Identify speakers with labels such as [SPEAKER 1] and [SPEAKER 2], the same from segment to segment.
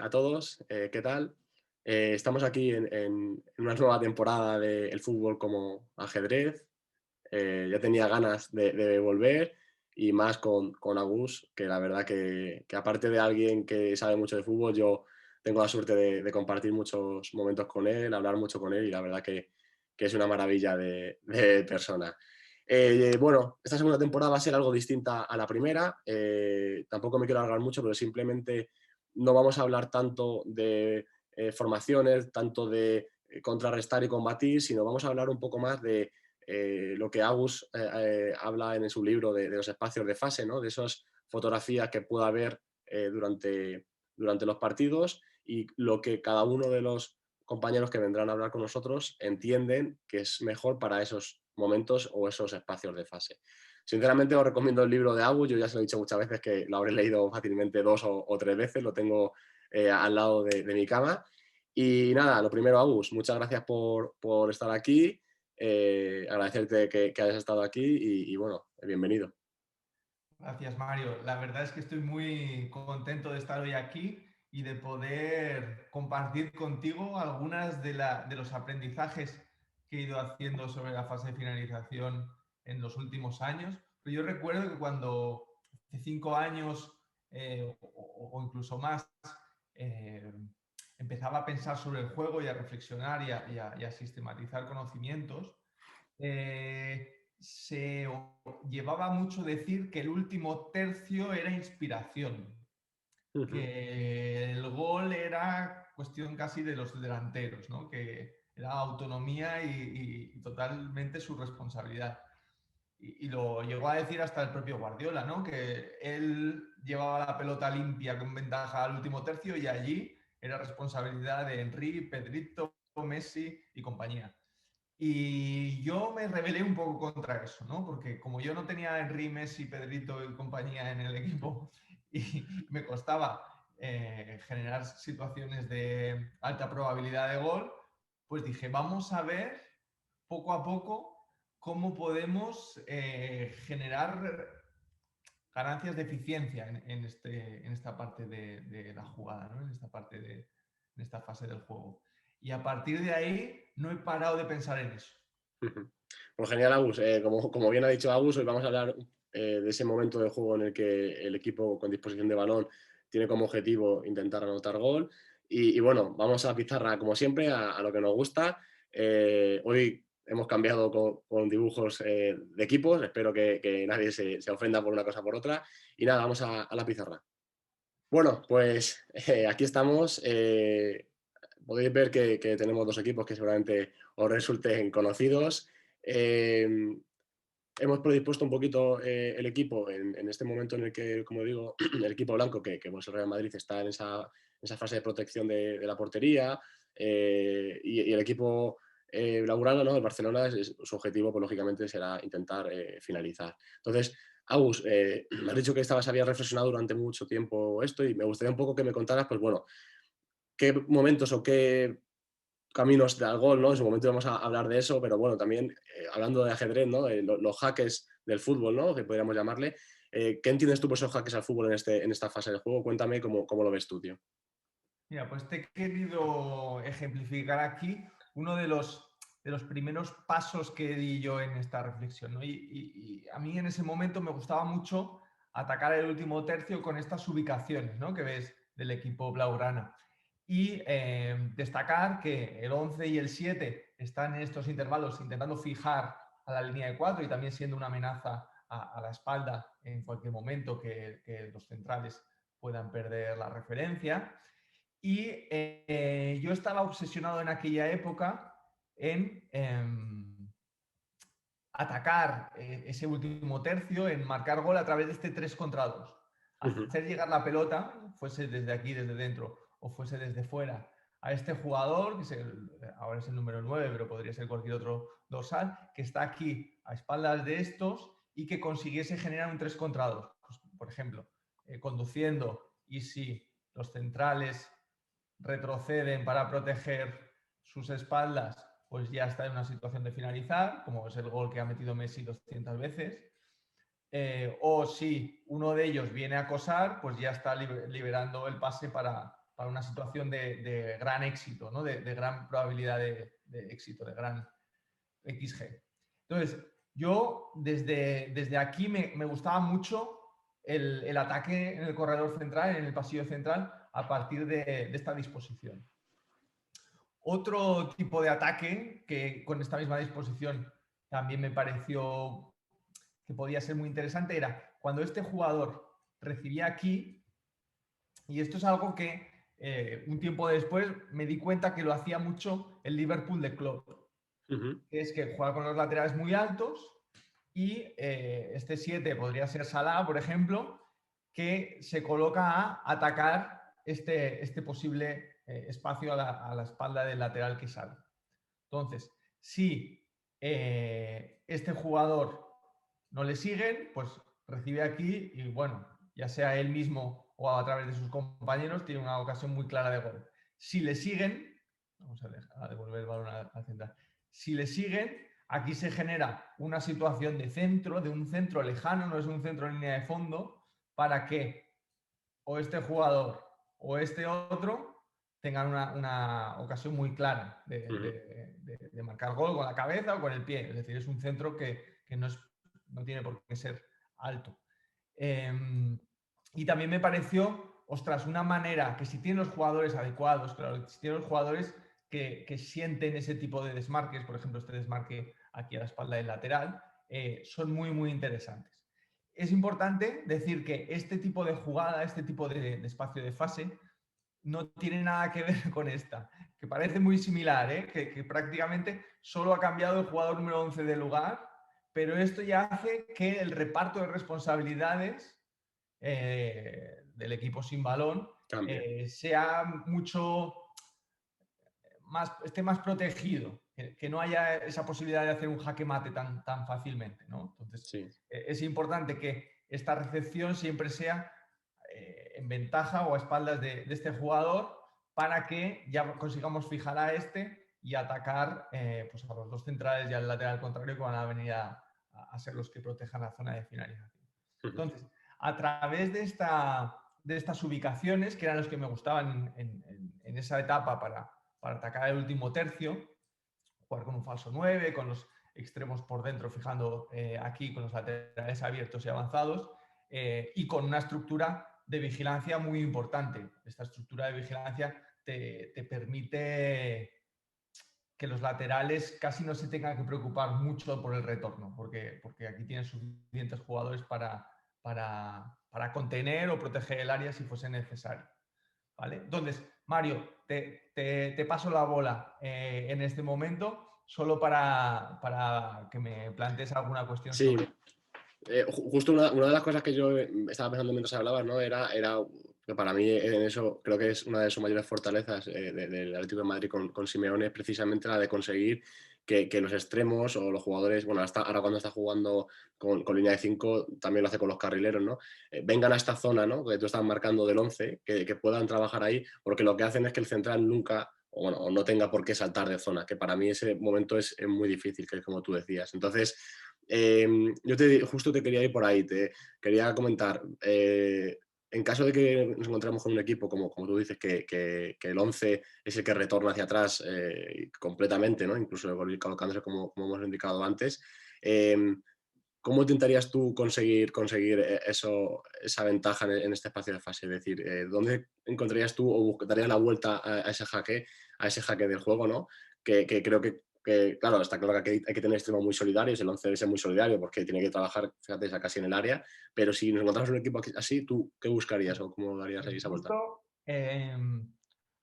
[SPEAKER 1] a todos, ¿qué tal? Estamos aquí en una nueva temporada del fútbol como ajedrez. Ya tenía ganas de volver y más con Agus, que la verdad que aparte de alguien que sabe mucho de fútbol, yo tengo la suerte de compartir muchos momentos con él, hablar mucho con él y la verdad que es una maravilla de persona. Bueno, esta segunda temporada va a ser algo distinta a la primera. Tampoco me quiero alargar mucho, pero simplemente no vamos a hablar tanto de formaciones, tanto de contrarrestar y combatir, sino vamos a hablar un poco más de lo que Agus habla en su libro de los espacios de fase, ¿no? De esas fotografías que pueda haber durante los partidos y lo que cada uno de los compañeros que vendrán a hablar con nosotros entienden que es mejor para esos momentos o esos espacios de fase. Sinceramente os recomiendo el libro de Agus, yo ya se lo he dicho muchas veces que lo habré leído fácilmente dos o tres veces, lo tengo al lado de mi cama. Y nada, lo primero, Agus, muchas gracias por estar aquí, agradecerte que hayas estado aquí y bueno, bienvenido.
[SPEAKER 2] Gracias, Mario. La verdad es que estoy muy contento de estar hoy aquí y de poder compartir contigo algunas de los aprendizajes que he ido haciendo sobre la fase de finalización en los últimos años. Pero yo recuerdo que cuando hace 5 años o incluso más eh, empezaba a pensar sobre el juego y a reflexionar y a sistematizar conocimientos, se llevaba mucho decir que el último tercio era inspiración,
[SPEAKER 1] Ujú.
[SPEAKER 2] que el gol era cuestión casi de los delanteros, ¿no? Que era autonomía y totalmente su responsabilidad. Y lo llegó a decir hasta el propio Guardiola, ¿no? Que él llevaba la pelota limpia con ventaja al último tercio y allí era responsabilidad de Henry, Pedrito, Messi y compañía. Y yo me rebelé un poco contra eso, ¿no? Porque como yo no tenía a Henry, Messi, Pedrito y compañía en el equipo y me costaba generar situaciones de alta probabilidad de gol, pues dije, vamos a ver poco a poco cómo podemos generar ganancias de eficiencia en esta parte de la jugada, ¿no? En esta parte en esta fase del juego. Y a partir de ahí no he parado de pensar en eso.
[SPEAKER 1] Pues genial, Agus. Como bien ha dicho Agus, hoy vamos a hablar de ese momento del juego en el que el equipo con disposición de balón tiene como objetivo intentar anotar gol. Y bueno, vamos a pizarra como siempre, a lo que nos gusta. Hoy hemos cambiado con dibujos de equipos, espero que nadie se ofenda por una cosa o por otra. Y nada, vamos a la pizarra. Bueno, pues aquí estamos. Podéis ver que tenemos dos equipos que seguramente os resulten conocidos. Eh, Hemos predispuesto un poquito el equipo en este momento en el que, como digo, el equipo blanco, que pues, el Real Madrid está en esa fase de protección de la portería, y el equipo blaugrana, ¿no? El Barcelona, su objetivo, pues, lógicamente, será intentar finalizar. Entonces, Agus, me has dicho que habías reflexionado durante mucho tiempo esto y me gustaría un poco que me contaras, pues bueno, qué momentos o qué caminos al gol, ¿no? En su momento vamos a hablar de eso, pero bueno, también hablando de ajedrez, ¿no? Los jaques del fútbol, ¿no? Que podríamos llamarle. ¿Qué entiendes tú por esos jaques al fútbol en esta fase del juego? Cuéntame cómo lo ves tú, tío.
[SPEAKER 2] Mira, pues te he querido ejemplificar aquí uno de los primeros pasos que di yo en esta reflexión, ¿no? Y a mí en ese momento me gustaba mucho atacar el último tercio con estas ubicaciones, ¿no? Que ves del equipo blaugrana. Y destacar que el 11 y el 7 están en estos intervalos intentando fijar a la línea de 4 y también siendo una amenaza a la espalda en cualquier momento que los centrales puedan perder la referencia. Y yo estaba obsesionado en aquella época en atacar ese último tercio, en marcar gol a través de este 3 contra 2.
[SPEAKER 1] Ujú.
[SPEAKER 2] Hacer llegar la pelota, fuese desde aquí, desde dentro, o fuese desde fuera, a este jugador, ahora es el número 9, pero podría ser cualquier otro dorsal, que está aquí a espaldas de estos y que consiguiese generar un 3 contra 2. Pues, por ejemplo, conduciendo, y si los centrales retroceden para proteger sus espaldas, pues ya está en una situación de finalizar, como es el gol que ha metido Messi 200 veces. O si uno de ellos viene a acosar, pues ya está liberando el pase para una situación de gran éxito, ¿no? De gran probabilidad de éxito, de gran XG. Entonces, yo desde aquí me gustaba mucho el ataque en el corredor central, en el pasillo central, a partir de esta disposición. Otro tipo de ataque que con esta misma disposición también me pareció que podía ser muy interesante era cuando este jugador recibía aquí, y esto es algo que un tiempo después me di cuenta que lo hacía mucho el Liverpool de Klopp, que es que juega con los laterales muy altos y este 7 podría ser Salah, por ejemplo, que se coloca a atacar este posible espacio a la espalda del lateral que sale. Entonces, si este jugador no le siguen, pues recibe aquí y bueno, ya sea él mismo o a través de sus compañeros, tiene una ocasión muy clara de gol. Si le siguen, vamos a devolver el balón al central. Si le siguen, aquí se genera una situación de centro, de un centro lejano, no es un centro en línea de fondo, para que o este jugador o este otro tengan una ocasión muy clara de marcar gol con la cabeza o con el pie. Es decir, es un centro que no tiene por qué ser alto. Y también me pareció, ostras, una manera que si tienen los jugadores adecuados, claro, si tienen los jugadores que sienten ese tipo de desmarques, por ejemplo, este desmarque aquí a la espalda del lateral, son muy, muy interesantes. Es importante decir que este tipo de jugada, este tipo de espacio de fase, no tiene nada que ver con esta, que parece muy similar, que prácticamente solo ha cambiado el jugador número 11 de lugar, pero esto ya hace que el reparto de responsabilidades del equipo sin balón sea mucho esté más protegido, que no haya esa posibilidad de hacer un jaque mate tan fácilmente, ¿no? Entonces,
[SPEAKER 1] Sí.
[SPEAKER 2] Es importante que esta recepción siempre sea en ventaja o a espaldas de este jugador para que ya consigamos fijar a este y atacar pues a los dos centrales y al lateral contrario que van a venir a ser los que protejan la zona de finalización. Entonces, a través de estas ubicaciones, que eran los que me gustaban en esa etapa para atacar el último tercio, jugar con un falso 9, con los extremos por dentro, fijando aquí con los laterales abiertos y avanzados, y con una estructura de vigilancia muy importante. Esta estructura de vigilancia te permite que los laterales casi no se tengan que preocupar mucho por el retorno, porque aquí tienes suficientes jugadores para contener o proteger el área si fuese necesario. ¿Vale? Entonces, Mario, te paso la bola en este momento, solo para que me plantees alguna cuestión
[SPEAKER 1] Sí,
[SPEAKER 2] sobre...
[SPEAKER 1] justo una de las cosas que yo estaba pensando mientras hablabas, ¿no? Era que para mí en eso creo que es una de sus mayores fortalezas del Atlético de Madrid con Simeone, es precisamente la de conseguir que los extremos o los jugadores, bueno, ahora cuando está jugando con línea de 5, también lo hace con los carrileros, ¿no? Vengan a esta zona, ¿no? Que tú estás marcando del 11, que puedan trabajar ahí, porque lo que hacen es que el central nunca, o no tenga por qué saltar de zona, que para mí ese momento es muy difícil, que es como tú decías. Entonces, yo justo te quería ir por ahí, te quería comentar, en caso de que nos encontremos con un equipo, como tú dices, que el 11 es el que retorna hacia atrás completamente, ¿no? Incluso colocándose como hemos indicado antes, ¿cómo intentarías tú conseguir esa ventaja en este espacio de fase? Es decir, ¿dónde encontrarías tú o darías la vuelta a ese jaque del juego, ¿no? Que creo que, claro, está claro que hay que tener extremos muy solidarios, el 11 debe ser muy solidario porque tiene que trabajar, fíjate, ya casi en el área, pero si nos encontramos un equipo así, ¿tú qué buscarías o cómo darías ahí esa vuelta?
[SPEAKER 2] Justo,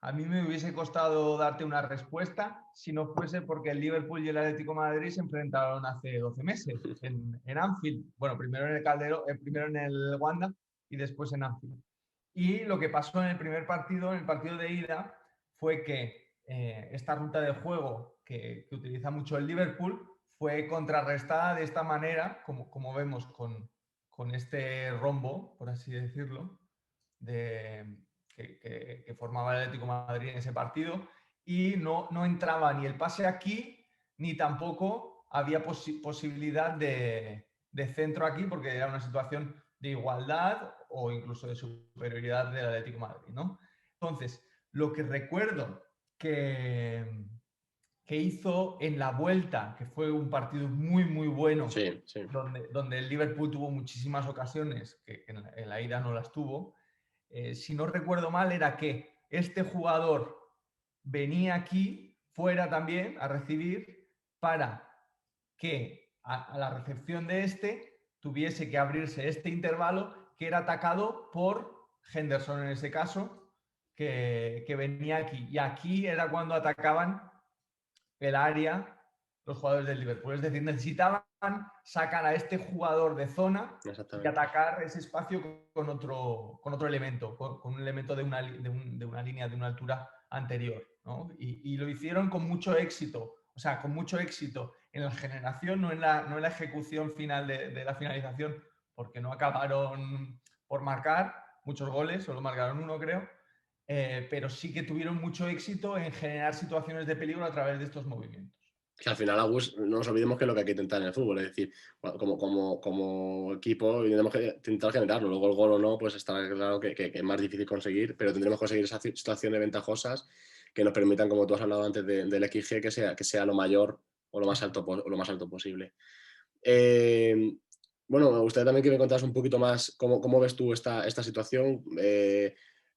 [SPEAKER 2] a mí me hubiese costado darte una respuesta si no fuese porque el Liverpool y el Atlético de Madrid se enfrentaron hace 12 meses en Anfield. Bueno, primero en el Calderón, primero en el Wanda y después en Anfield. Y lo que pasó en el primer partido, en el partido de ida, fue que esta ruta de juego que utiliza mucho el Liverpool fue contrarrestada de esta manera, como vemos con este rombo, por así decirlo, que formaba el Atlético de Madrid en ese partido, y no entraba ni el pase aquí, ni tampoco había posibilidad de centro aquí, porque era una situación de igualdad o incluso de superioridad del Atlético de Madrid, ¿no? Entonces, lo que recuerdo que, que hizo en la vuelta, que fue un partido muy, muy bueno,
[SPEAKER 1] Sí, sí.
[SPEAKER 2] donde el Liverpool tuvo muchísimas ocasiones, que en la ida no las tuvo, si no recuerdo mal, era que este jugador venía aquí, fuera también, a recibir, para que a la recepción de este tuviese que abrirse este intervalo que era atacado por Henderson en ese caso, que venía aquí. Y aquí era cuando atacaban el área los jugadores del Liverpool. Es decir, necesitaban sacar a este jugador de zona y
[SPEAKER 1] Exactamente.
[SPEAKER 2] atacar ese espacio con otro elemento, con un elemento de una línea de una altura anterior, ¿no? Y lo hicieron con mucho éxito, o sea, con mucho éxito en la generación, no en la ejecución final de la finalización, porque no acabaron por marcar muchos goles, solo marcaron uno, creo, pero sí que tuvieron mucho éxito en generar situaciones de peligro a través de estos movimientos.
[SPEAKER 1] Que al final, Agus, no nos olvidemos que es lo que hay que intentar en el fútbol, es decir, como equipo tenemos que intentar generarlo, luego el gol o no, pues está claro que es más difícil conseguir, pero tendremos que conseguir esas situaciones ventajosas que nos permitan, como tú has hablado antes del XG, que sea lo mayor o lo más alto posible. Bueno, me gustaría también que me contaras un poquito más cómo ves tú esta situación,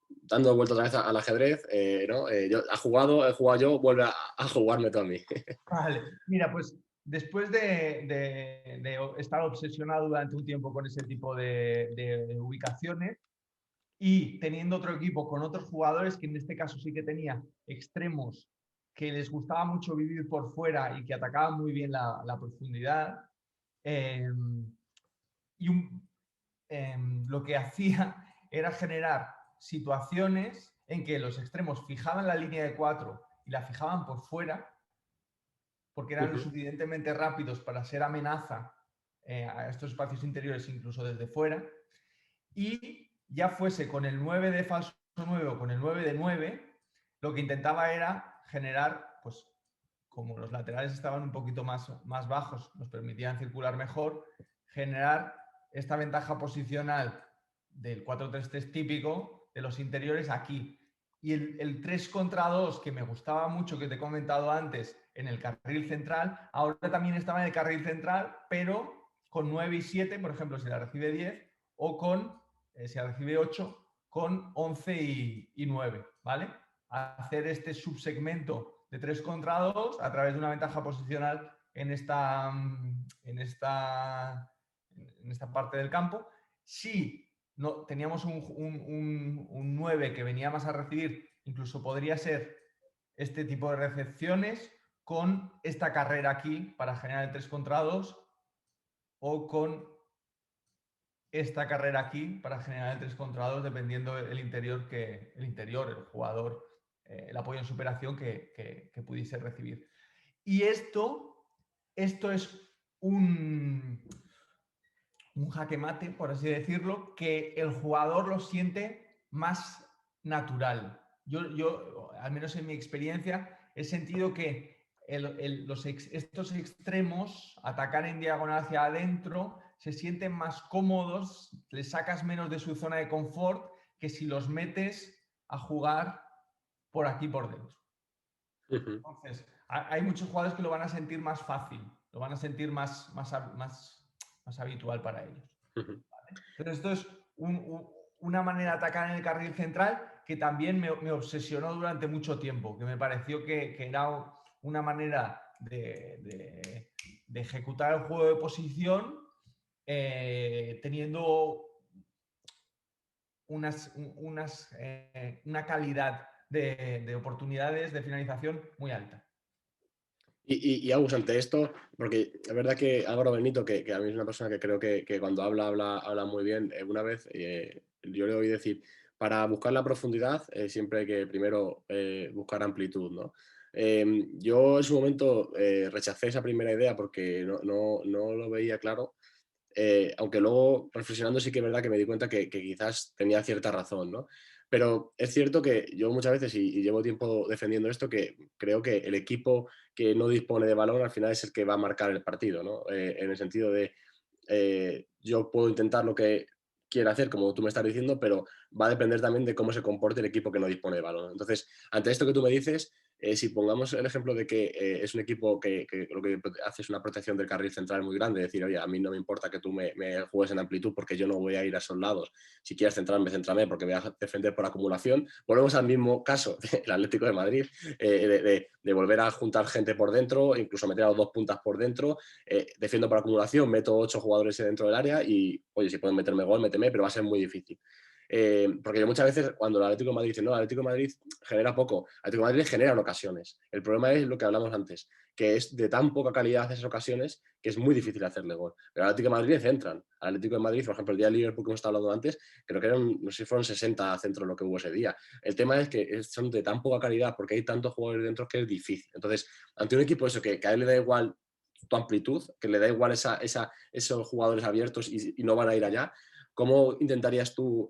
[SPEAKER 1] dando vuelta otra vez al ajedrez, ¿no? He jugado yo, vuelve a jugarme tú a mí.
[SPEAKER 2] Vale, mira, pues después de estar obsesionado durante un tiempo con ese tipo de ubicaciones y teniendo otro equipo con otros jugadores, que en este caso sí que tenía extremos que les gustaba mucho vivir por fuera y que atacaban muy bien la profundidad, eh, y lo que hacía era generar situaciones en que los extremos fijaban la línea de 4 y la fijaban por fuera porque eran lo
[SPEAKER 1] Ujú.
[SPEAKER 2] suficientemente rápidos para ser amenaza a estos espacios interiores incluso desde fuera, y ya fuese con el 9 de falso 9 o con el 9 de 9, lo que intentaba era generar, pues como los laterales estaban un poquito más bajos, nos permitían circular mejor, generar esta ventaja posicional del 4-3-3 típico de los interiores aquí. Y el 3 contra 2, que me gustaba mucho, que te he comentado antes, en el carril central, ahora también estaba en el carril central, pero con 9 y 7, por ejemplo, si la recibe 10, o con, si la recibe 8, con 11 y 9, ¿vale? Hacer este subsegmento de 3 contra 2 a través de una ventaja posicional en esta, en esta, en esta parte del campo. Si no, teníamos un 9 que venía más a recibir, incluso podría ser este tipo de recepciones con esta carrera aquí para generar el 3 contra 2 o con esta carrera aquí para generar el 3 contra 2 dependiendo el interior, el jugador, el apoyo en superación que pudiese recibir. Y esto es un jaque mate, por así decirlo, que el jugador lo siente más natural. Yo, al menos en mi experiencia, he sentido que estos extremos, atacar en diagonal hacia adentro, se sienten más cómodos, les sacas menos de su zona de confort que si los metes a jugar por aquí por dentro.
[SPEAKER 1] Ujú.
[SPEAKER 2] Entonces, hay muchos jugadores que lo van a sentir más fácil, lo van a sentir más habitual para ellos.
[SPEAKER 1] Ujú.
[SPEAKER 2] Entonces, esto es una manera de atacar en el carril central que también me obsesionó durante mucho tiempo, que me pareció que era una manera de ejecutar el juego de posición teniendo una calidad de oportunidades de finalización muy alta.
[SPEAKER 1] Y Agus, ante esto, porque es verdad que Álvaro Benito, que a mí es una persona que creo que cuando habla muy bien, una vez yo le oí decir, para buscar la profundidad siempre hay que primero buscar amplitud, ¿no? Yo en su momento rechacé esa primera idea porque no lo veía claro, aunque luego reflexionando sí que es verdad que me di cuenta que quizás tenía cierta razón, ¿no? Pero es cierto que yo muchas veces, y llevo tiempo defendiendo esto, que creo que el equipo que no dispone de balón al final es el que va a marcar el partido, ¿no? En el sentido de yo puedo intentar lo que quiere hacer, como tú me estás diciendo, pero va a depender también de cómo se comporte el equipo que no dispone de balón. Entonces, ante esto que tú me dices, si pongamos el ejemplo de que es un equipo que lo que hace es una protección del carril central muy grande, decir, oye, a mí no me importa que tú me juegues en amplitud porque yo no voy a ir a esos lados. Si quieres centrarme, céntrame porque voy a defender por acumulación. Volvemos al mismo caso del Atlético de Madrid, de volver a juntar gente por dentro, incluso meter a los dos puntas por dentro, defiendo por acumulación, meto 8 jugadores dentro del área y, oye, si pueden meterme gol, méteme, pero va a ser muy difícil. Porque yo muchas veces cuando el Atlético de Madrid dice, no, el Atlético de Madrid genera poco, el Atlético de Madrid genera en ocasiones. El problema es lo que hablamos antes, que es de tan poca calidad esas ocasiones que es muy difícil hacerle gol. Pero al Atlético de Madrid centran. Al Atlético de Madrid, por ejemplo, el día del Liverpool que hemos estado hablando antes, creo que eran, no sé si fueron 60 centros lo que hubo ese día. El tema es que son de tan poca calidad porque hay tantos jugadores dentro que es difícil. Entonces, ante un equipo eso que a él le da igual tu amplitud, que le da igual esos jugadores abiertos y no van a ir allá, ¿cómo intentarías tú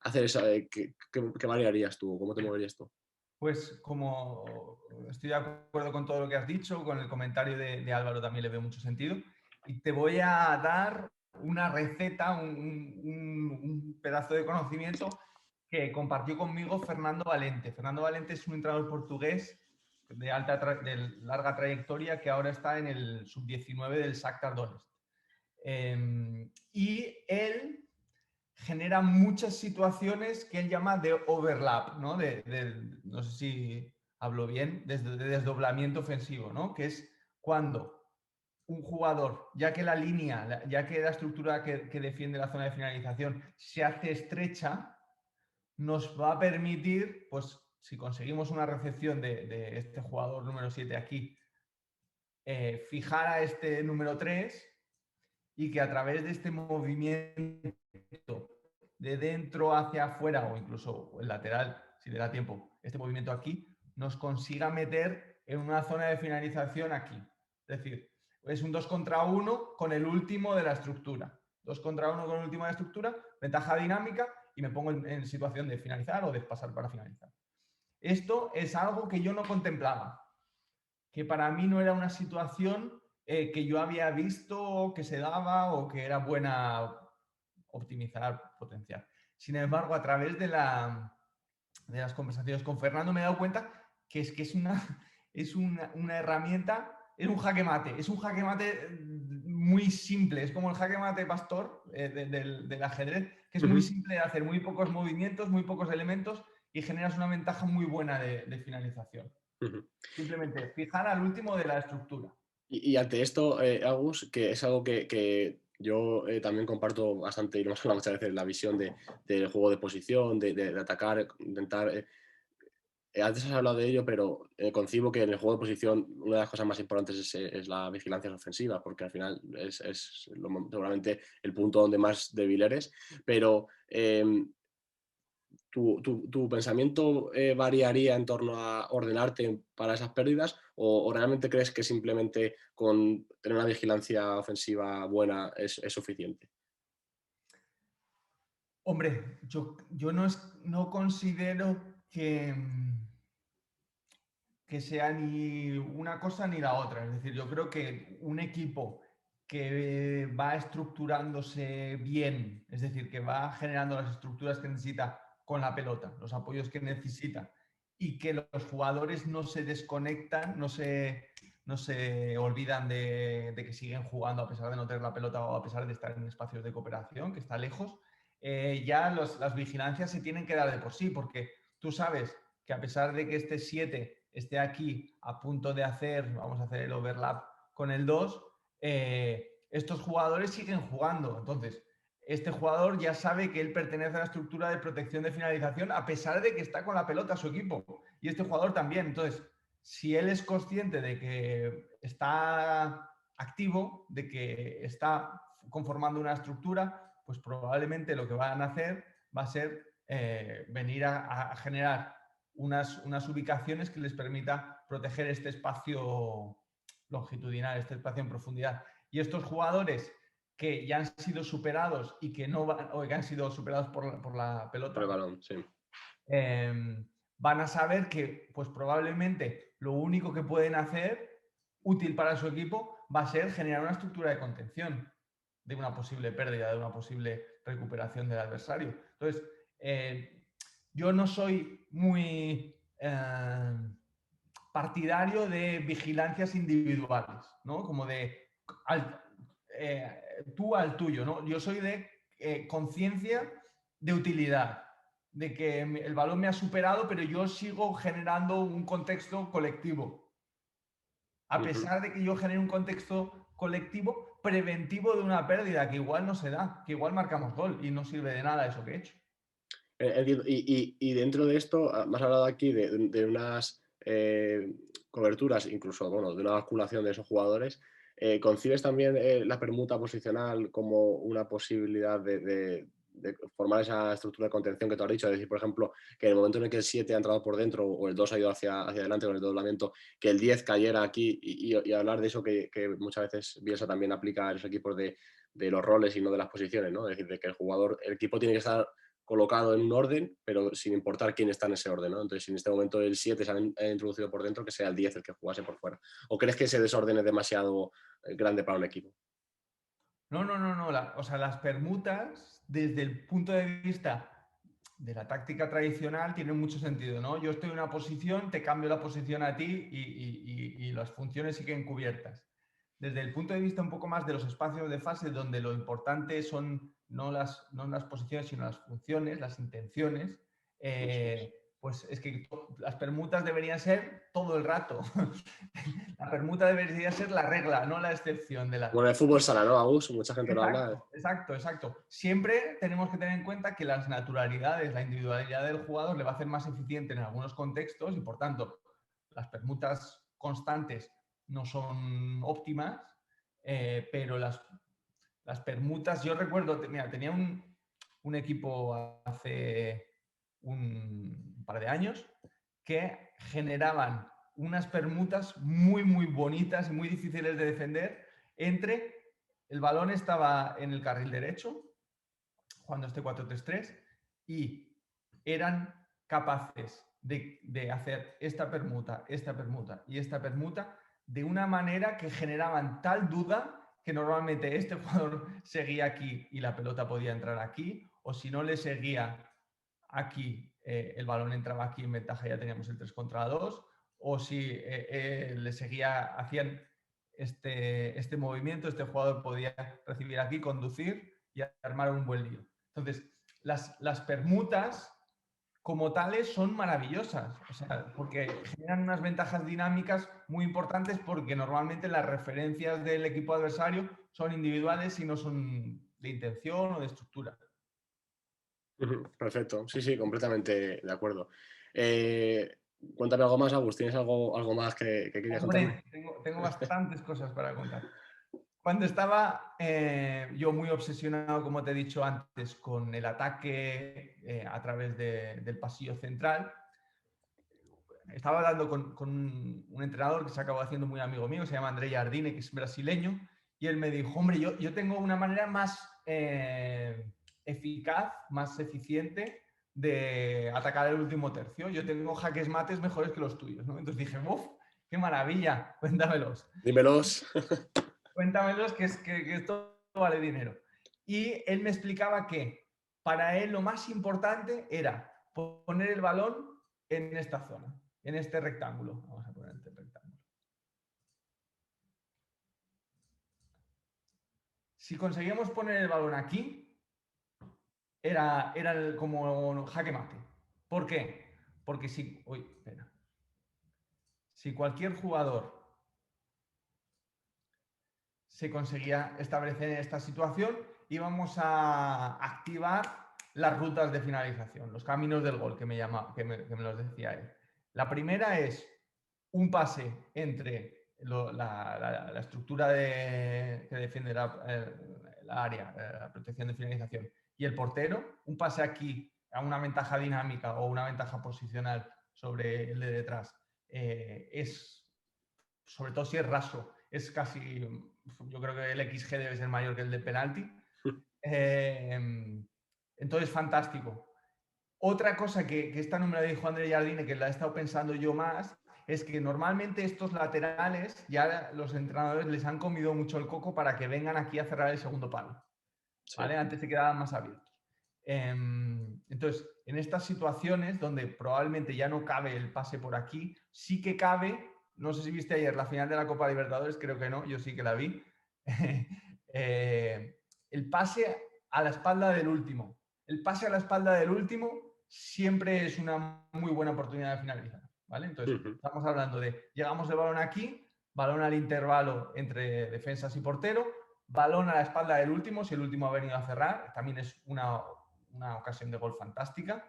[SPEAKER 1] hacer eso? ¿Qué variarías tú? ¿Cómo te moverías tú?
[SPEAKER 2] Pues como estoy de acuerdo con todo lo que has dicho, con el comentario de Álvaro también le veo mucho sentido, y te voy a dar una receta, un pedazo de conocimiento que compartió conmigo Fernando Valente. Fernando Valente es un entrenador portugués de larga trayectoria que ahora está en el sub-19 del Shakhtar Donetsk. Y él genera muchas situaciones que él llama de overlap, ¿no? No sé si hablo bien, de desdoblamiento ofensivo, ¿no? Que es cuando un jugador, ya que la línea, ya que la estructura que defiende la zona de finalización se hace estrecha, nos va a permitir, pues si conseguimos una recepción de este jugador número 7 aquí, fijar a este número 3 y que a través de este movimiento de dentro hacia afuera o incluso el lateral, si le da tiempo, este movimiento aquí, nos consiga meter en una zona de finalización aquí. Es decir, es un 2 contra 1 con el último de la estructura. 2 contra 1 con el último de la estructura, ventaja dinámica y me pongo en situación de finalizar o de pasar para finalizar. Esto es algo que yo no contemplaba, que para mí no era una situación que yo había visto que se daba o que era buena optimizar, potenciar. Sin embargo, a través de las conversaciones con Fernando me he dado cuenta que es una herramienta, es un jaque mate muy simple, es como el jaque mate pastor del ajedrez, que es muy simple de hacer, muy pocos movimientos, muy pocos elementos y generas una ventaja muy buena de finalización. Simplemente fijar al último de la estructura.
[SPEAKER 1] Y ante esto, Agus, que es algo que yo también comparto bastante, y lo hemos hablado muchas veces, la visión del juego de posición, de atacar, intentar... antes has hablado de ello, pero concibo que en el juego de posición una de las cosas más importantes es la vigilancia ofensiva, porque al final es seguramente el punto donde más débil eres, pero ¿tu pensamiento variaría en torno a ordenarte para esas pérdidas o realmente crees que simplemente con tener una vigilancia ofensiva buena es suficiente?
[SPEAKER 2] Hombre, yo no considero que sea ni una cosa ni la otra. Es decir, yo creo que un equipo que va estructurándose bien, es decir, que va generando las estructuras que necesita con la pelota, los apoyos que necesita, y que los jugadores no se desconectan, no se olvidan de que siguen jugando a pesar de no tener la pelota o a pesar de estar en espacios de cooperación, que está lejos, ya las vigilancias se tienen que dar de por sí, porque tú sabes que a pesar de que este 7 esté aquí a punto de vamos a hacer el overlap con el 2, estos jugadores siguen jugando. Entonces, este jugador ya sabe que él pertenece a la estructura de protección de finalización a pesar de que está con la pelota su equipo. Y este jugador también. Entonces, si él es consciente de que está activo, de que está conformando una estructura, pues probablemente lo que van a hacer va a ser venir a generar unas ubicaciones que les permita proteger este espacio longitudinal, este espacio en profundidad. Y estos jugadores que ya han sido superados y que no van, o que han sido superados por la pelota,
[SPEAKER 1] Por el balón, sí.
[SPEAKER 2] Van a saber que pues probablemente lo único que pueden hacer útil para su equipo va a ser generar una estructura de contención. de una posible pérdida, de una posible recuperación del adversario. Entonces, yo no soy muy partidario de vigilancias individuales, ¿no? Como de tú al tuyo, ¿no? Yo soy de conciencia de utilidad, de que el balón me ha superado, pero yo sigo generando un contexto colectivo. A pesar de que yo genere un contexto colectivo preventivo de una pérdida, que igual no se da, que igual marcamos gol y no sirve de nada eso que he hecho.
[SPEAKER 1] Entiendo. Y dentro de esto, me has hablado aquí de unas coberturas, incluso bueno, de una basculación de esos jugadores. ¿Concibes también la permuta posicional como una posibilidad de formar esa estructura de contención que tú has dicho? Es decir, por ejemplo, que en el momento en el que el 7 ha entrado por dentro o el 2 ha ido hacia adelante con el doblamiento, que el 10 cayera aquí y hablar de eso que muchas veces Bielsa también aplica a los equipos de los roles y no de las posiciones, ¿no? Es decir, de que el equipo tiene que estar colocado en un orden, pero sin importar quién está en ese orden, ¿no? Entonces, si en este momento el 7 se ha introducido por dentro, que sea el 10 el que jugase por fuera. ¿O crees que ese desorden es demasiado grande para un equipo?
[SPEAKER 2] No. O sea, las permutas, desde el punto de vista de la táctica tradicional, tienen mucho sentido, ¿no? Yo estoy en una posición, te cambio la posición a ti y las funciones siguen cubiertas. Desde el punto de vista un poco más de los espacios de fase, donde lo importante son no las posiciones, sino las funciones, las intenciones, pues es que las permutas deberían ser todo el rato. La permuta debería ser la regla, no la excepción de la...
[SPEAKER 1] Bueno, el fútbol sala, ¿no, Agus? Mucha gente lo habla.
[SPEAKER 2] Exacto. Siempre tenemos que tener en cuenta que las naturalidades, la individualidad del jugador le va a hacer más eficiente en algunos contextos y, por tanto, las permutas constantes no son óptimas, pero las permutas, yo recuerdo, mira, tenía un equipo hace un par de años que generaban unas permutas muy bonitas y muy difíciles de defender entre el balón estaba en el carril derecho, jugando este 4-3-3, y eran capaces de hacer esta permuta y esta permuta de una manera que generaban tal duda que normalmente este jugador seguía aquí y la pelota podía entrar aquí, o si no le seguía aquí, el balón entraba aquí en ventaja, ya teníamos el 3 contra 2, o si le seguía, hacían este movimiento, este jugador podía recibir aquí, conducir y armar un buen lío. Entonces, las permutas como tales son maravillosas, o sea, porque generan unas ventajas dinámicas muy importantes porque normalmente las referencias del equipo adversario son individuales y no son de intención o de estructura.
[SPEAKER 1] Perfecto, sí, completamente de acuerdo. Cuéntame algo más, Agus. ¿Tienes algo más que querías contarme?
[SPEAKER 2] Hombre, tengo bastantes cosas para contar. Cuando estaba yo muy obsesionado, como te he dicho antes, con el ataque a través del pasillo central, estaba hablando con un entrenador que se acabó haciendo muy amigo mío, se llama André Jardine, que es brasileño, y él me dijo, hombre, yo tengo una manera más eficaz, más eficiente de atacar el último tercio. Yo tengo jaques mates mejores que los tuyos, ¿no? Entonces dije, ¡uf! ¡Qué maravilla! Cuéntamelos.
[SPEAKER 1] Dímelos.
[SPEAKER 2] Cuéntamelos que esto vale dinero. Y él me explicaba que para él lo más importante era poner el balón en esta zona, en este rectángulo. Vamos a poner este rectángulo. Si conseguíamos poner el balón aquí, era como jaque mate. ¿Por qué? Porque si cualquier jugador se conseguía establecer en esta situación, íbamos a activar las rutas de finalización, los caminos del gol que me los decía él. La primera es un pase entre la estructura que defiende la área, la protección de finalización, y el portero, un pase aquí a una ventaja dinámica o una ventaja posicional sobre el de detrás. Es, sobre todo si es raso, es casi, yo creo que el XG debe ser mayor que el de penalti. Entonces, fantástico. Otra cosa que esta no me la dijo André Jardine, que la he estado pensando yo más, es que normalmente estos laterales ya los entrenadores les han comido mucho el coco para que vengan aquí a cerrar el segundo palo, ¿vale? Antes se quedaban más abiertos. Entonces, en estas situaciones donde probablemente ya no cabe el pase por aquí, sí que cabe, no sé si viste ayer la final de la Copa Libertadores, creo que no, yo sí que la vi, el pase a la espalda del último. El pase a la espalda del último siempre es una muy buena oportunidad de finalizar, ¿vale? Entonces, estamos hablando de, llegamos el balón aquí, balón al intervalo entre defensas y portero, balón a la espalda del último, si el último ha venido a cerrar, también es una ocasión de gol fantástica.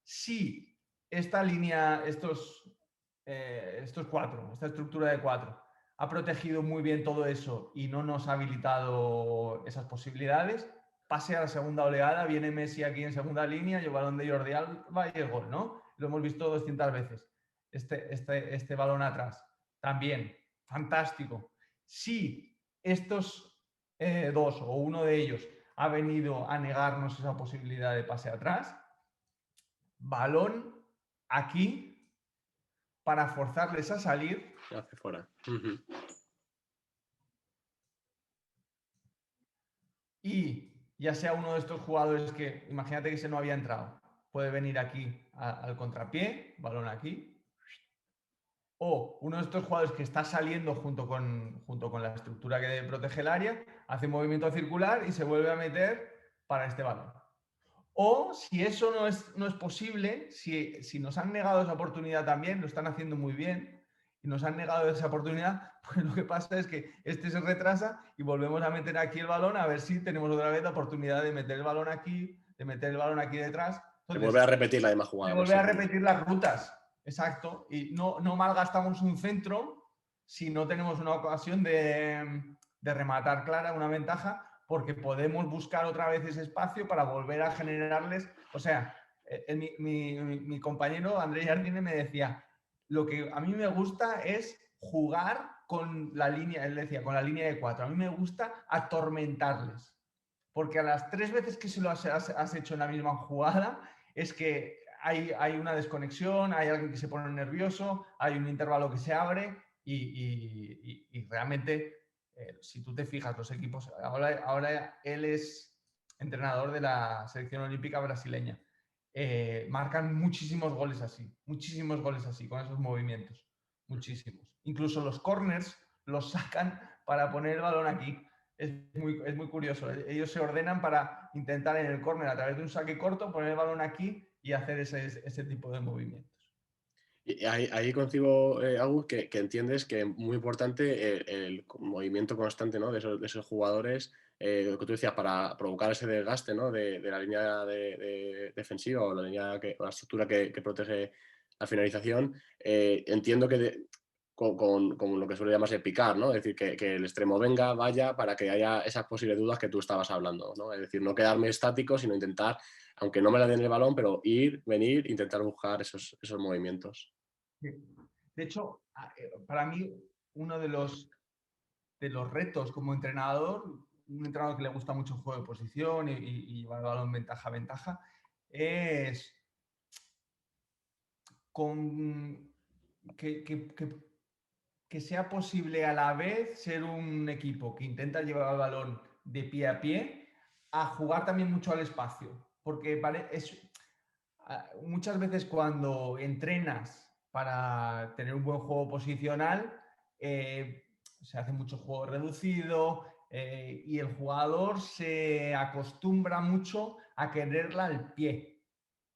[SPEAKER 2] Si esta línea, estos cuatro, esta estructura de cuatro, ha protegido muy bien todo eso y no nos ha habilitado esas posibilidades, pase a la segunda oleada, viene Messi aquí en segunda línea, y el balón de Jordi Alba y el gol, ¿no? Lo hemos visto 200 veces. Este balón atrás, también, fantástico. Si estos dos o uno de ellos ha venido a negarnos esa posibilidad de pase atrás, balón aquí para forzarles a salir.
[SPEAKER 1] Hacia fuera.
[SPEAKER 2] Y ya sea uno de estos jugadores que, imagínate que ese no había entrado, puede venir aquí al contrapié, balón aquí. O uno de estos jugadores que está saliendo junto con la estructura que protege el área, hace un movimiento circular y se vuelve a meter para este balón. O si eso no es posible, si nos han negado esa oportunidad también, lo están haciendo muy bien, y nos han negado esa oportunidad, pues lo que pasa es que este se retrasa y volvemos a meter aquí el balón a ver si tenemos otra vez la oportunidad de meter el balón aquí, de meter el balón aquí detrás.
[SPEAKER 1] Se
[SPEAKER 2] Entonces,
[SPEAKER 1] vuelve a repetir la misma
[SPEAKER 2] de
[SPEAKER 1] jugada.
[SPEAKER 2] volver a repetir las rutas, exacto, y no malgastamos un centro si no tenemos una ocasión de rematar clara, una ventaja, porque podemos buscar otra vez ese espacio para volver a generarles. O sea, mi compañero Andrés Jardine me decía, lo que a mí me gusta es jugar con la línea, él decía, con la línea de 4. A mí me gusta atormentarles, porque a las 3 veces que se lo has hecho en la misma jugada, es que hay una desconexión, hay alguien que se pone nervioso, hay un intervalo que se abre y realmente, si tú te fijas, los equipos, ahora él es entrenador de la selección olímpica brasileña, marcan muchísimos goles así, con esos movimientos, muchísimos. Incluso los corners los sacan para poner el balón aquí. Es muy curioso. Ellos se ordenan para intentar en el córner, a través de un saque corto, poner el balón aquí y hacer ese tipo de movimientos.
[SPEAKER 1] Y ahí concibo, Agus, que entiendes que es muy importante el movimiento constante, ¿no? de esos jugadores, lo que tú decías, para provocar ese desgaste, ¿no? de la línea defensiva o o la estructura que protege la finalización. Entiendo que con lo que suele llamarse picar, ¿no? Es decir, que el extremo vaya para que haya esas posibles dudas que tú estabas hablando, ¿no? Es decir, no quedarme estático, sino intentar, aunque no me la den el balón, pero ir, venir, intentar buscar esos movimientos.
[SPEAKER 2] De hecho, para mí, uno de los retos como entrenador, un entrenador que le gusta mucho el juego de posición y llevar el balón ventaja a ventaja, es que sea posible a la vez ser un equipo que intenta llevar el balón de pie a pie, a jugar también mucho al espacio. Porque muchas veces cuando entrenas para tener un buen juego posicional, se hace mucho juego reducido y el jugador se acostumbra mucho a quererla al pie.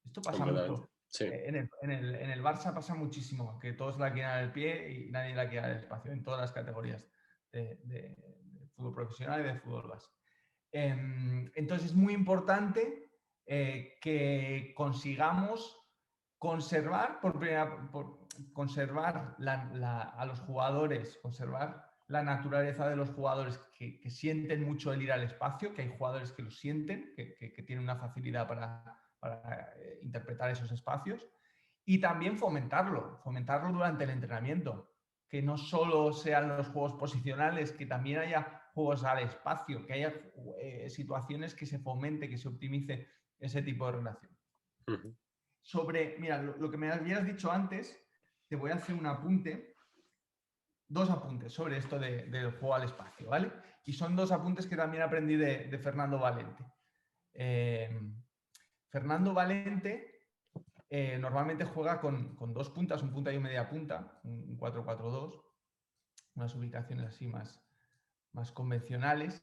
[SPEAKER 2] Esto pasa mucho.
[SPEAKER 1] Sí.
[SPEAKER 2] En el Barça pasa muchísimo, que todos la quieren al pie y nadie la quiere al espacio, en todas las categorías de fútbol profesional y de fútbol base. Entonces es muy importante que consigamos conservar, conservar a los jugadores, conservar la naturaleza de los jugadores que sienten mucho el ir al espacio, que hay jugadores que lo sienten, que tienen una facilidad para interpretar esos espacios, y también fomentarlo durante el entrenamiento, que no solo sean los juegos posicionales, que también haya juegos al espacio, que haya situaciones que se fomente, que se optimice ese tipo de relación. Mira, lo que me habías dicho antes, te voy a hacer un apunte, dos apuntes sobre esto del juego al espacio, ¿vale? Y son dos apuntes que también aprendí de Fernando Valente. Fernando Valente normalmente juega con dos puntas, un punta y un media punta, un 4-4-2, unas ubicaciones así más convencionales.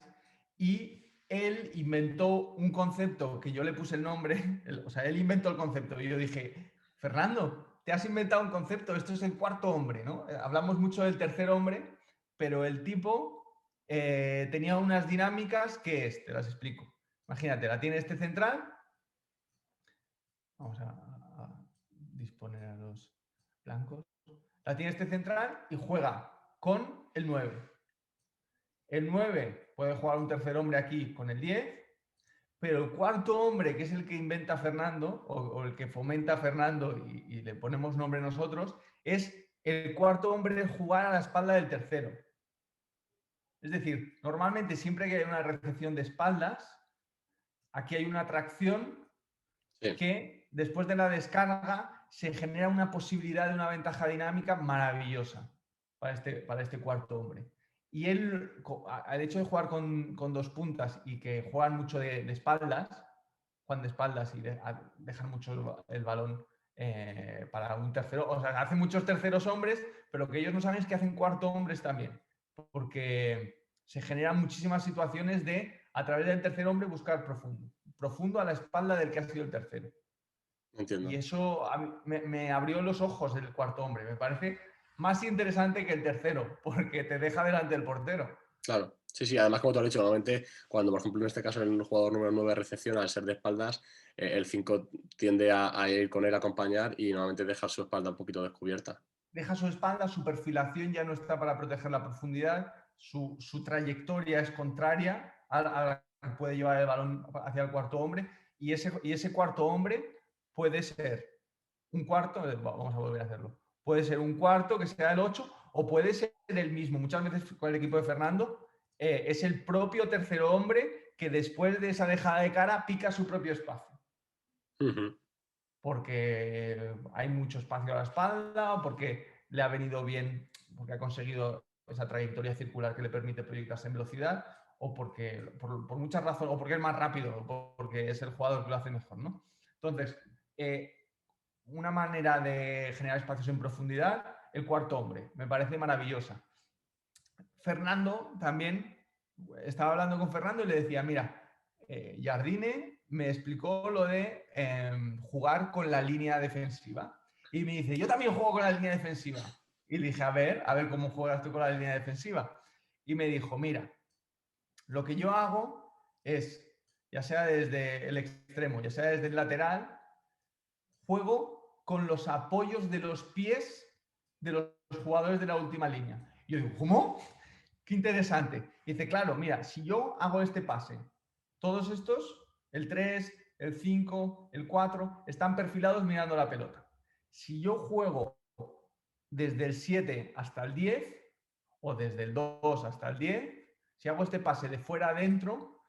[SPEAKER 2] Y él inventó un concepto que yo le puse el nombre, o sea, él inventó el concepto y yo dije, Fernando, te has inventado un concepto, esto es el cuarto hombre, ¿no? Hablamos mucho del tercer hombre, pero el tipo tenía unas dinámicas que es, te las explico. Imagínate, la tiene este central, vamos a disponer a los blancos, la tiene este central y juega con el 9. El 9 puede jugar un tercer hombre aquí con el 10, pero el cuarto hombre, que es el que inventa Fernando, o el que fomenta Fernando y le ponemos nombre nosotros, es el cuarto hombre jugar a la espalda del tercero. Es decir, normalmente siempre que hay una recepción de espaldas, aquí hay una tracción que después de la descarga se genera una posibilidad de una ventaja dinámica maravillosa para este cuarto hombre. Y él, al hecho de jugar con dos puntas y que juegan mucho de espaldas, juegan de espaldas y dejan mucho el balón para un tercero, o sea, hacen muchos terceros hombres, pero lo que ellos no saben es que hacen cuarto hombres también, porque se generan muchísimas situaciones de, a través del tercer hombre, buscar profundo a la espalda del que ha sido el tercero.
[SPEAKER 1] Entiendo.
[SPEAKER 2] Y eso me abrió los ojos del cuarto hombre. Me parece más interesante que el tercero, porque te deja delante del portero.
[SPEAKER 1] Claro, sí, sí, además como te lo he dicho, normalmente cuando por ejemplo en este caso el jugador número 9 recepciona, al ser de espaldas, el 5 tiende a ir con él a acompañar y normalmente deja su espalda un poquito descubierta.
[SPEAKER 2] Deja su espalda, su perfilación ya no está para proteger la profundidad, su trayectoria es contraria a la que puede llevar el balón hacia el cuarto hombre, y ese cuarto hombre puede ser un cuarto, vamos a volver a hacerlo, puede ser un cuarto que sea el 8 o puede ser el mismo. Muchas veces con el equipo de Fernando es el propio tercer hombre que después de esa dejada de cara pica su propio espacio. Porque hay mucho espacio a la espalda o porque le ha venido bien, porque ha conseguido esa trayectoria circular que le permite proyectarse en velocidad, o porque por muchas razones, o porque es más rápido, o porque es el jugador que lo hace mejor, ¿no? Entonces, una manera de generar espacios en profundidad, el cuarto hombre, me parece maravillosa. Fernando también, estaba hablando con Fernando y le decía, mira, Jardine me explicó lo de jugar con la línea defensiva. Y me dice, yo también juego con la línea defensiva. Y le dije, a ver cómo juegas tú con la línea defensiva. Y me dijo, mira, lo que yo hago es, ya sea desde el extremo, ya sea desde el lateral, juego con los apoyos de los pies de los jugadores de la última línea. Y yo digo, ¿cómo? Qué interesante. Y dice, claro, mira, si yo hago este pase, todos estos, el 3, el 5, el 4, están perfilados mirando la pelota. Si yo juego desde el 7 hasta el 10, o desde el 2 hasta el 10, si hago este pase de fuera a adentro,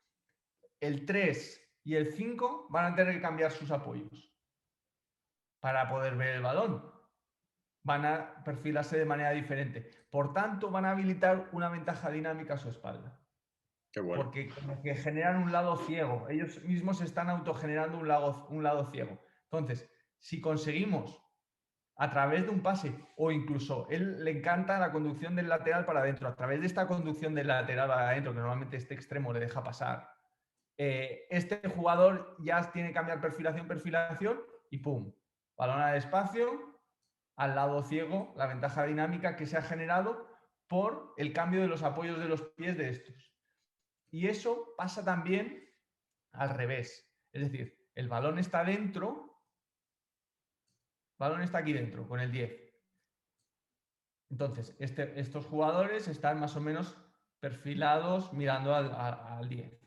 [SPEAKER 2] el 3 y el 5 van a tener que cambiar sus apoyos para poder ver el balón. Van a perfilarse de manera diferente. Por tanto, van a habilitar una ventaja dinámica a su espalda.
[SPEAKER 1] Qué bueno.
[SPEAKER 2] Porque como que generan un lado ciego. Ellos mismos están autogenerando un lado ciego. Entonces, si conseguimos a través de un pase o incluso él le encanta la conducción del lateral para adentro, a través de esta conducción del lateral para adentro, que normalmente este extremo le deja pasar, este jugador ya tiene que cambiar perfilación y ¡pum! Balón al espacio, al lado ciego, la ventaja dinámica que se ha generado por el cambio de los apoyos de los pies de estos. Y eso pasa también al revés. Es decir, el balón está dentro, el balón está aquí dentro, con el 10. Entonces, estos jugadores están más o menos perfilados mirando al 10.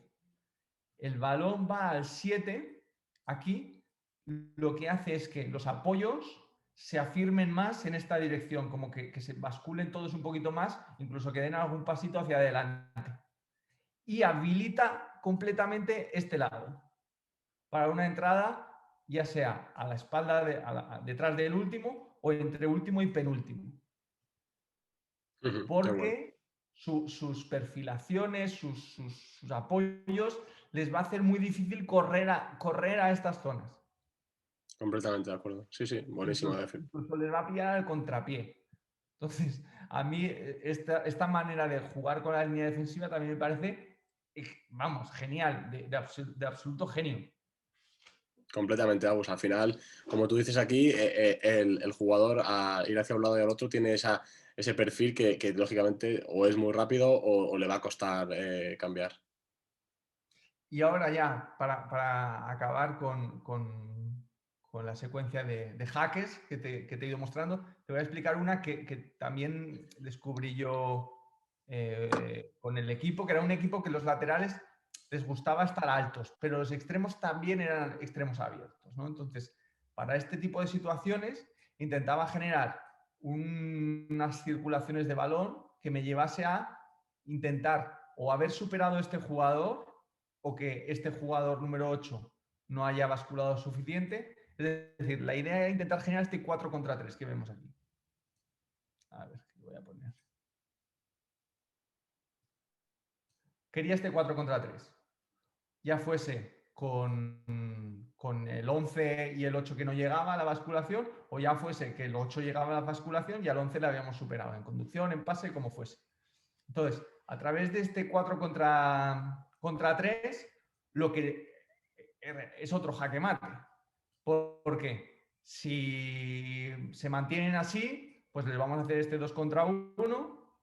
[SPEAKER 2] El balón va al 7, aquí, lo que hace es que los apoyos se afirmen más en esta dirección, como que se basculen todos un poquito más, incluso que den algún pasito hacia adelante. Y habilita completamente este lado para una entrada, ya sea a la espalda, detrás del último, o entre último y penúltimo.
[SPEAKER 1] De acuerdo.
[SPEAKER 2] Porque sus perfilaciones, sus apoyos, les va a hacer muy difícil correr a estas zonas.
[SPEAKER 1] Completamente de acuerdo. Sí, sí, buenísimo.
[SPEAKER 2] Incluso les va a pillar al contrapié. Entonces, a mí esta manera de jugar con la línea defensiva también me parece, vamos, genial, de absoluto genio.
[SPEAKER 1] Completamente, Agus. Al final, como tú dices aquí, el jugador a ir hacia un lado y al otro tiene ese perfil que lógicamente o es muy rápido o le va a costar cambiar.
[SPEAKER 2] Y ahora ya, para acabar con la secuencia de jaques que te he ido mostrando, te voy a explicar una que también descubrí yo con el equipo, que era un equipo que los laterales les gustaba estar altos, pero los extremos también eran extremos abiertos, ¿no? Entonces, para este tipo de situaciones, intentaba generar unas circulaciones de balón que me llevase a intentar o haber superado a este jugador o que este jugador número 8 no haya basculado suficiente. Es decir, la idea era intentar generar este 4 contra 3 que vemos aquí. A ver, ¿qué voy a poner? Quería este 4 contra 3. Ya fuese con el 11 y el 8 que no llegaba a la basculación, o ya fuese que el 8 llegaba a la basculación y al 11 le habíamos superado en conducción, en pase, como fuese. Entonces, a través de este 4 contra 3, lo que es otro jaque mate. Porque si se mantienen así, pues les vamos a hacer este 2 contra 1,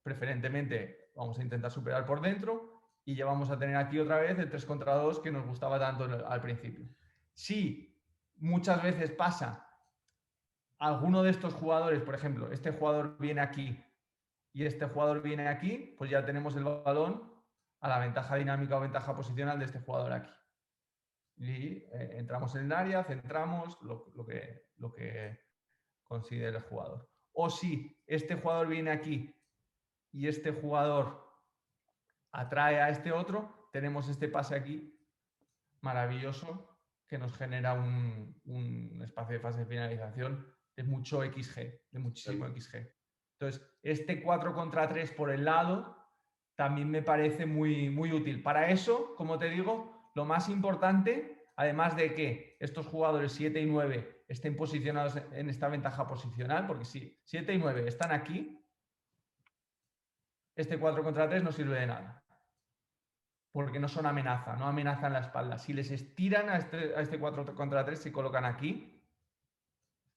[SPEAKER 2] preferentemente vamos a intentar superar por dentro y ya vamos a tener aquí otra vez el 3 contra 2 que nos gustaba tanto al principio. Si muchas veces pasa alguno de estos jugadores, por ejemplo, este jugador viene aquí y este jugador viene aquí, pues ya tenemos el balón a la ventaja dinámica o ventaja posicional de este jugador aquí. Y entramos en el área, centramos lo que considere el jugador. O si este jugador viene aquí y este jugador atrae a este otro, tenemos este pase aquí maravilloso que nos genera un espacio de fase de finalización de mucho XG, de muchísimo XG. Entonces, este 4 contra 3 por el lado también me parece muy, muy útil. Para eso, como te digo, lo más importante, además de que estos jugadores 7 y 9 estén posicionados en esta ventaja posicional, porque si 7 y 9 están aquí, este 4 contra 3 no sirve de nada. Porque no son amenaza, no amenazan la espalda. Si les estiran a este 4 contra 3, se colocan aquí,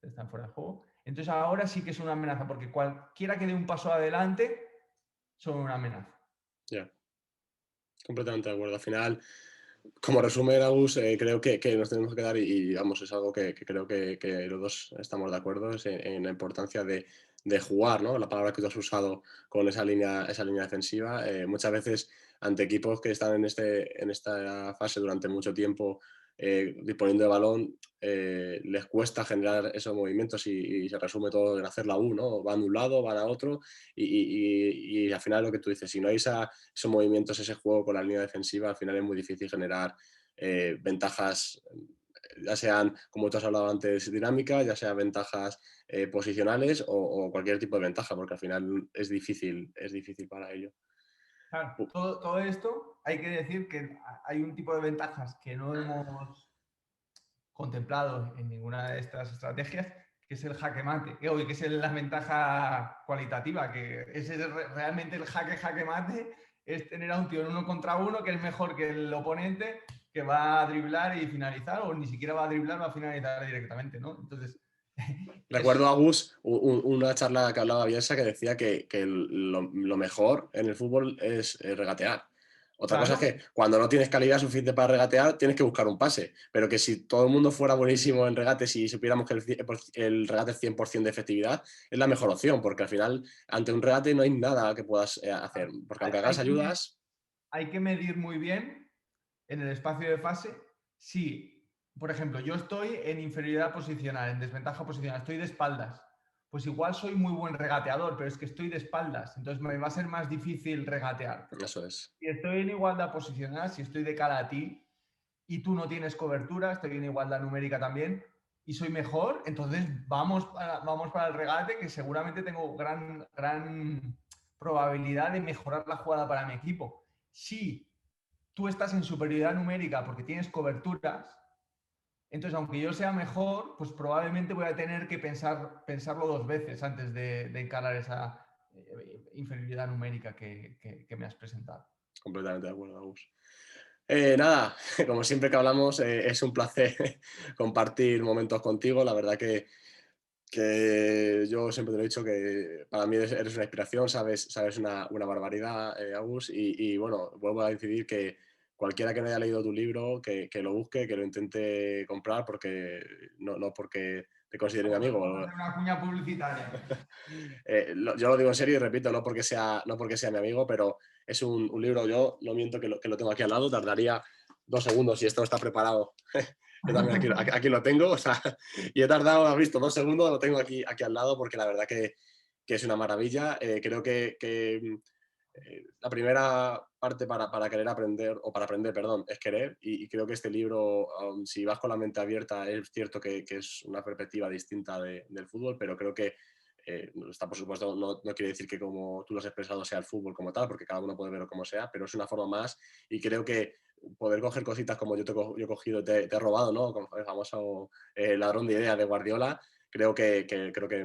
[SPEAKER 2] están fuera de juego. Entonces ahora sí que es una amenaza, porque cualquiera que dé un paso adelante son una amenaza.
[SPEAKER 1] Ya, completamente de acuerdo. Al final, como resumen, Agus, creo que nos tenemos que quedar y vamos, es algo que creo que los dos estamos de acuerdo es en la importancia de jugar, ¿no? La palabra que tú has usado con esa línea defensiva. Muchas veces ante equipos que están en esta fase durante mucho tiempo disponiendo de balón, les cuesta generar esos movimientos y se resume todo en hacer la U, ¿no? Van de un lado, van a otro y al final lo que tú dices, si no hay esos movimientos, ese juego con la línea defensiva, al final es muy difícil generar ventajas, ya sean, como tú has hablado antes, dinámicas, ya sean ventajas posicionales o cualquier tipo de ventaja, porque al final es difícil para ello.
[SPEAKER 2] Claro, todo esto hay que decir que hay un tipo de ventajas que no hemos contemplado en ninguna de estas estrategias, que es el jaque mate, que es la ventaja cualitativa, que ese es realmente el jaque mate, es tener a un tío en 1 contra 1 que es mejor que el oponente, que va a driblar y finalizar, o ni siquiera va a driblar, va a finalizar directamente, ¿no? Entonces,
[SPEAKER 1] recuerdo a Gus una charla que hablaba Bielsa que decía que lo mejor en el fútbol es regatear. Otra cosa es
[SPEAKER 2] claro,
[SPEAKER 1] que cuando no tienes calidad suficiente para regatear, tienes que buscar un pase. Pero que si todo el mundo fuera buenísimo en regates y supiéramos que el regate es 100% de efectividad, es la mejor opción, porque al final, ante un regate no hay nada que puedas hacer. Porque aunque hagas ayudas.
[SPEAKER 2] hay que medir muy bien en el espacio de fase si, por ejemplo, yo estoy en inferioridad posicional, en desventaja posicional, estoy de espaldas. Pues igual soy muy buen regateador, pero es que estoy de espaldas, entonces me va a ser más difícil regatear.
[SPEAKER 1] Eso es.
[SPEAKER 2] Si estoy en igualdad posicional, si estoy de cara a ti y tú no tienes cobertura, estoy en igualdad numérica también, y soy mejor, entonces vamos para el regate, que seguramente tengo gran probabilidad de mejorar la jugada para mi equipo. Si tú estás en superioridad numérica porque tienes coberturas, entonces aunque yo sea mejor, pues probablemente voy a tener que pensarlo dos veces antes de encarar esa inferioridad numérica que me has presentado.
[SPEAKER 1] Completamente de acuerdo, Agus. Nada, como siempre que hablamos, es un placer compartir momentos contigo. La verdad que yo siempre te lo he dicho que para mí eres una inspiración, sabes una barbaridad, Agus, y bueno, vuelvo a decidir que cualquiera que no haya leído tu libro, que lo busque, que lo intente comprar, porque no porque te considere mi amigo.
[SPEAKER 2] Vamos a hacer una cuña publicitaria.
[SPEAKER 1] Yo lo digo en serio y repito, no porque sea mi amigo, pero es un libro, yo no miento que lo tengo aquí al lado, tardaría 2 segundos si esto no está preparado. Yo también aquí lo tengo, o sea, y he tardado, has visto, 2 segundos, lo tengo aquí al lado porque la verdad que es una maravilla. Creo que la primera parte para querer aprender, o para aprender, perdón, es querer, y creo que este libro, si vas con la mente abierta, es cierto que es una perspectiva distinta del fútbol, pero creo que está, por supuesto, no quiere decir que como tú lo has expresado sea el fútbol como tal, porque cada uno puede verlo como sea, pero es una forma más, y creo que poder coger cositas como yo he cogido y te he robado, ¿no? Como el famoso ladrón de ideas de Guardiola, creo que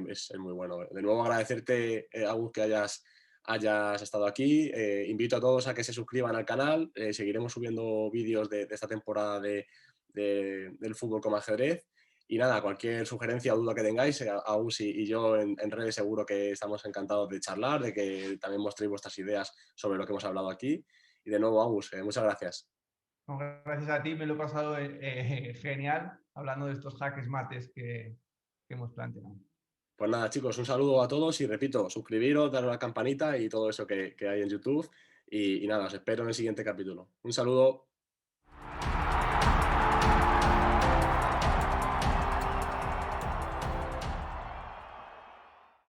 [SPEAKER 1] es muy bueno. De nuevo agradecerte, Agus, que hayas estado aquí. Invito a todos a que se suscriban al canal. Seguiremos subiendo vídeos de esta temporada del fútbol como ajedrez. Y nada, cualquier sugerencia o duda que tengáis, Agus y yo en redes seguro que estamos encantados de charlar, de que también mostréis vuestras ideas sobre lo que hemos hablado aquí. Y de nuevo, Agus, muchas gracias.
[SPEAKER 2] No, gracias a ti, me lo he pasado genial hablando de estos jaques mates que hemos planteado.
[SPEAKER 1] Pues nada, chicos, un saludo a todos y repito, suscribiros, darle a la campanita y todo eso que hay en YouTube. Y nada, os espero en el siguiente capítulo. Un saludo.